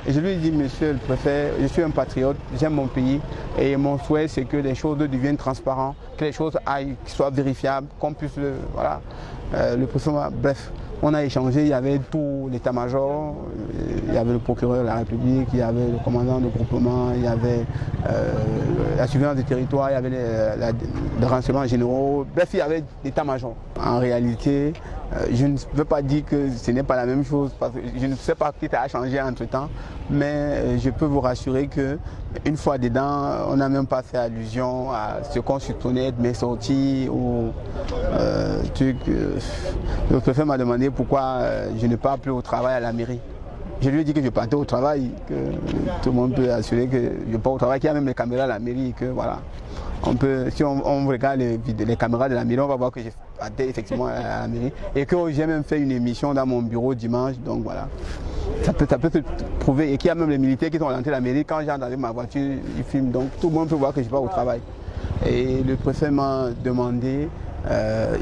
Et je lui ai dit, monsieur le préfet, je suis un patriote, j'aime mon pays et mon souhait c'est que les choses deviennent transparentes, que les choses aillent, soient vérifiables, qu'on puisse voilà. Le préfet, bref, on a échangé, il y avait tout l'état-major, il y avait le procureur de la République, il y avait le commandant de groupement, il y avait la surveillance du territoire, il y avait les renseignements généraux, bref, il y avait l'état-major. En réalité, je ne veux pas dire que ce n'est pas la même chose, parce que je ne sais pas qui a changé entre-temps, mais je peux vous rassurer qu'une fois dedans, on n'a même pas fait allusion à ce qu'on supposait être mes sorties ou le préfet m'a demandé pourquoi je ne pars plus au travail à la mairie. Je lui ai dit que je partais au travail, que tout le monde peut assurer que je pars au travail, qu'il y a même les caméras à la mairie, que voilà. Si on regarde les caméras de la mairie, on va voir que je partais effectivement à la mairie et que j'ai même fait une émission dans mon bureau dimanche, donc voilà. Ça peut se prouver et qu'il y a même les militaires qui sont rentrés à la mairie, quand j'ai entendu ma voiture, ils filment, donc tout le monde peut voir que je pars au travail. Et le préfet m'a demandé,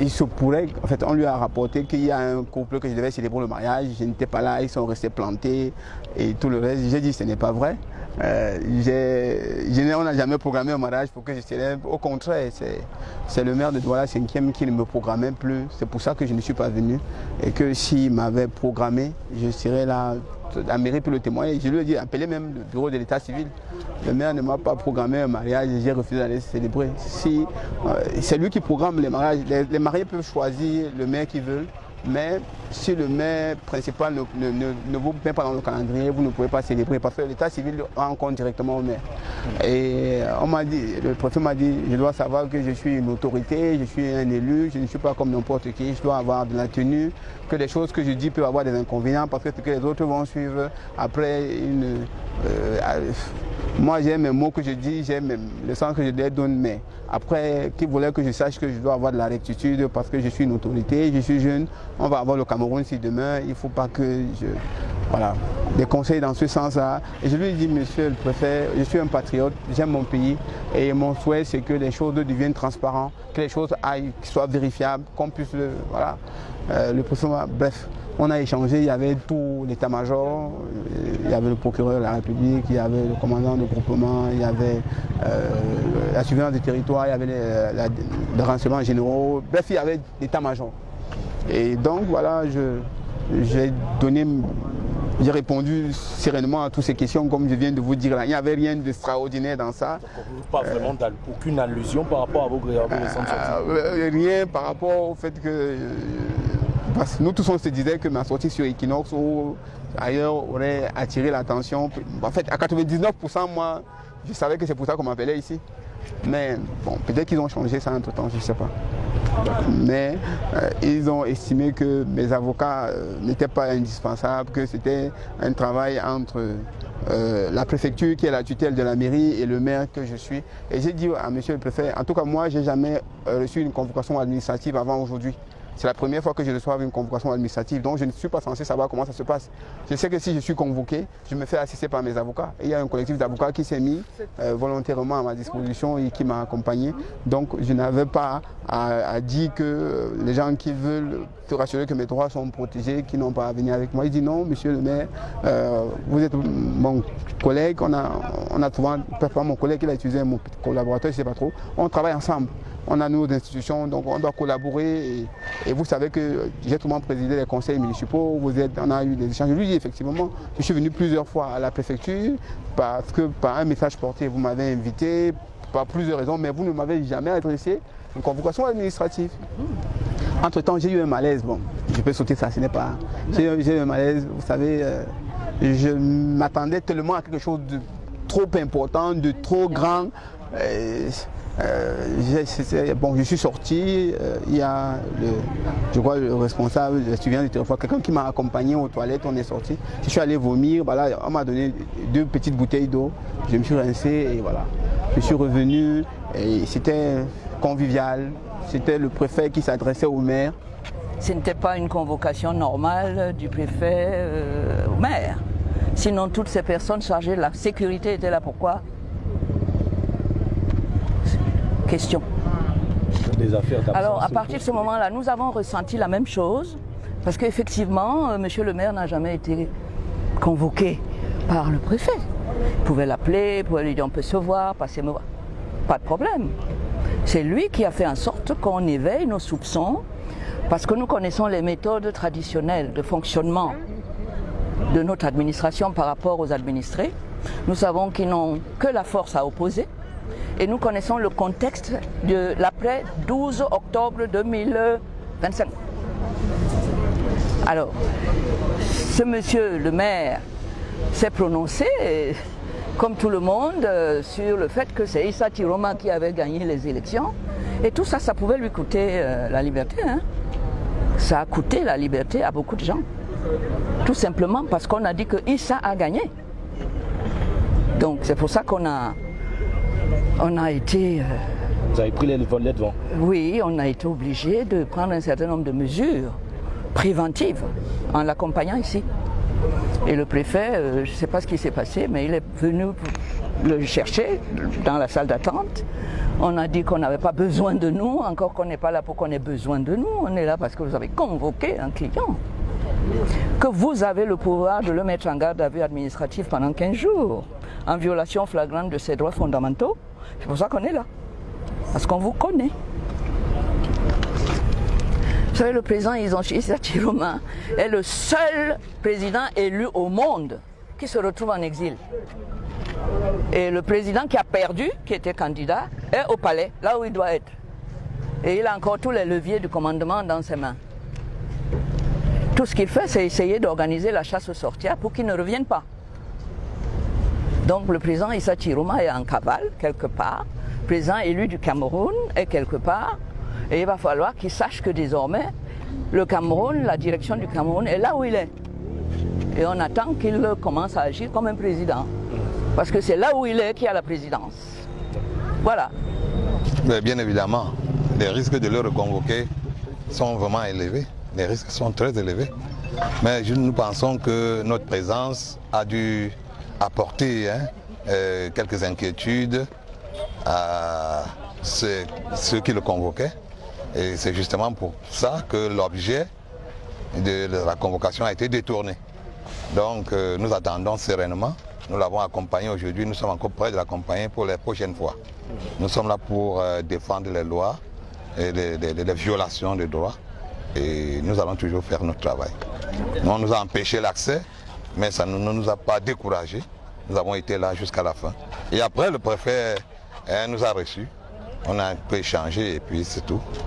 il se pourrait, en fait on lui a rapporté qu'il y a un couple que je devais célébrer le mariage, je n'étais pas là, ils sont restés plantés et tout le reste. J'ai dit ce n'est pas vrai. On n'a jamais programmé un mariage pour que je célèbre. Au contraire, c'est le maire de Douala 5e qui ne me programmait plus. C'est pour ça que je ne suis pas venu. Et que s'il m'avait programmé, je serais là. La mairie peut le témoigner. Je lui ai dit, appelez même le bureau de l'état civil. Le maire ne m'a pas programmé un mariage et j'ai refusé d'aller célébrer. C'est lui qui programme les mariages. Les mariés peuvent choisir le maire qu'ils veulent. Mais si le maire principal ne vous met pas dans le calendrier, vous ne pouvez pas célébrer parce que l'état civil rend compte directement au maire. Et on m'a dit, le préfet m'a dit, je dois savoir que je suis une autorité, je suis un élu, je ne suis pas comme n'importe qui, je dois avoir de la tenue, que les choses que je dis peuvent avoir des inconvénients parce que ce que les autres vont suivre après moi j'ai mes mots que je dis, j'ai le sens que je les donne, mais après, qui voulait que je sache que je dois avoir de la rectitude parce que je suis une autorité, je suis jeune, on va avoir le Cameroun si demain, il ne faut pas que voilà, des conseils dans ce sens-là. Et je lui ai dit, monsieur le préfet, je suis un patriote, j'aime mon pays et mon souhait c'est que les choses deviennent transparentes, que les choses aillent, soient vérifiables, qu'on puisse voilà. Le préfet, bref. On a échangé, il y avait tout l'état-major, il y avait le procureur de la République, il y avait le commandant de groupement, il y avait la surveillance du territoire, il y avait les renseignements généraux, bref, il y avait l'état-major. Et donc voilà, j'ai répondu sereinement à toutes ces questions, comme je viens de vous dire là. Il n'y avait rien d'extraordinaire dans ça. Pas vraiment aucune allusion par rapport à vos récentes sorties? Rien par rapport au fait que... Parce que nous tous on se disait que ma sortie sur Equinox ou ailleurs aurait attiré l'attention. En fait, à 99%, moi, je savais que c'est pour ça qu'on m'appelait ici. Mais bon, peut-être qu'ils ont changé ça entre temps, je ne sais pas. Mais ils ont estimé que mes avocats n'étaient pas indispensables, que c'était un travail entre la préfecture qui est la tutelle de la mairie et le maire que je suis. Et j'ai dit à monsieur le préfet, en tout cas moi, je n'ai jamais reçu une convocation administrative avant aujourd'hui. C'est la première fois que je reçois une convocation administrative, donc je ne suis pas censé savoir comment ça se passe. Je sais que si je suis convoqué, je me fais assister par mes avocats. Et il y a un collectif d'avocats qui s'est mis volontairement à ma disposition et qui m'a accompagné. Donc je n'avais pas à dire que les gens qui veulent se rassurer que mes droits sont protégés, qui n'ont pas à venir avec moi. Il dit non, monsieur le maire, vous êtes mon collègue, on a souvent, pas mon collègue, il a utilisé mon collaborateur, je ne sais pas trop. On travaille ensemble. On a nos institutions, donc on doit collaborer et vous savez que j'ai souvent présidé les conseils municipaux, on a eu des échanges. Je lui dis effectivement, je suis venu plusieurs fois à la préfecture parce que par un message porté, vous m'avez invité, par plusieurs raisons, mais vous ne m'avez jamais adressé une convocation administrative. Entre-temps, j'ai eu un malaise, bon, je peux sauter ça, ce n'est pas... J'ai eu un malaise, vous savez, je m'attendais tellement à quelque chose de trop important, de trop grand. Bon, je suis sorti, il y a je crois le responsable, le surveillant du territoire, quelqu'un qui m'a accompagné aux toilettes, on est sorti. Je suis allé vomir, voilà, on m'a donné 2 petites bouteilles d'eau, je me suis rincé et voilà. Je suis revenu et c'était convivial, c'était le préfet qui s'adressait au maire. Ce n'était pas une convocation normale du préfet au maire. Sinon toutes ces personnes chargées de la sécurité étaient là pourquoi? Question. Des affaires d'absence. Alors à partir de ce moment-là, nous avons ressenti la même chose, parce qu'effectivement, monsieur le maire n'a jamais été convoqué Par le préfet. Vous pouvez l'appeler, vous pouvez lui dire on peut se voir, passer me voir. Pas de problème. C'est lui qui a fait en sorte qu'on éveille nos soupçons parce que nous connaissons les méthodes traditionnelles de fonctionnement de notre administration par rapport aux administrés. Nous savons qu'ils n'ont que la force à opposer et nous connaissons le contexte de l'après 12 octobre 2025. Alors, ce monsieur le maire s'est prononcé, comme tout le monde, sur le fait que c'est Issa Chiroma qui avait gagné les élections. Et tout ça, ça pouvait lui coûter la liberté. Hein. Ça a coûté la liberté à beaucoup de gens. Tout simplement parce qu'on a dit que Issa a gagné. Donc c'est pour ça qu'on a été... Vous avez pris les devants? Oui, on a été obligé de prendre un certain nombre de mesures préventives en l'accompagnant ici. Et le préfet, je ne sais pas ce qui s'est passé, mais il est venu le chercher dans la salle d'attente. On a dit qu'on n'avait pas besoin de nous, encore qu'on n'est pas là pour qu'on ait besoin de nous. On est là parce que vous avez convoqué un client. Que vous avez le pouvoir de le mettre en garde à vue administrative pendant 15 jours, en violation flagrante de ses droits fondamentaux. C'est pour ça qu'on est là. Parce qu'on vous connaît. Vous savez, le président Issa Chiroma est le seul président élu au monde qui se retrouve en exil. Et le président qui a perdu, qui était candidat, est au palais, là où il doit être. Et il a encore tous les leviers du commandement dans ses mains. Tout ce qu'il fait, c'est essayer d'organiser la chasse aux sorcières pour qu'il ne revienne pas. Donc le président Issa Chiroma est en cavale, quelque part. Le président élu du Cameroun est quelque part. Et il va falloir qu'il sache que désormais, le Cameroun, la direction du Cameroun est là où il est. Et on attend qu'il commence à agir comme un président. Parce que c'est là où il est qu'il y a la présidence. Voilà. Mais bien évidemment, les risques de le reconvoquer sont vraiment élevés. Les risques sont très élevés. Mais nous pensons que notre présence a dû apporter quelques inquiétudes à ceux qui le convoquaient. Et c'est justement pour ça que l'objet de la convocation a été détourné. Donc nous attendons sereinement. Nous l'avons accompagné aujourd'hui, nous sommes encore prêts de l'accompagner pour les prochaines fois. Nous sommes là pour défendre les lois et les violations des droits. Et nous allons toujours faire notre travail. On nous a empêché l'accès, mais ça ne nous a pas découragés. Nous avons été là jusqu'à la fin. Et après, le préfet nous a reçus. On a un peu échangé et puis c'est tout.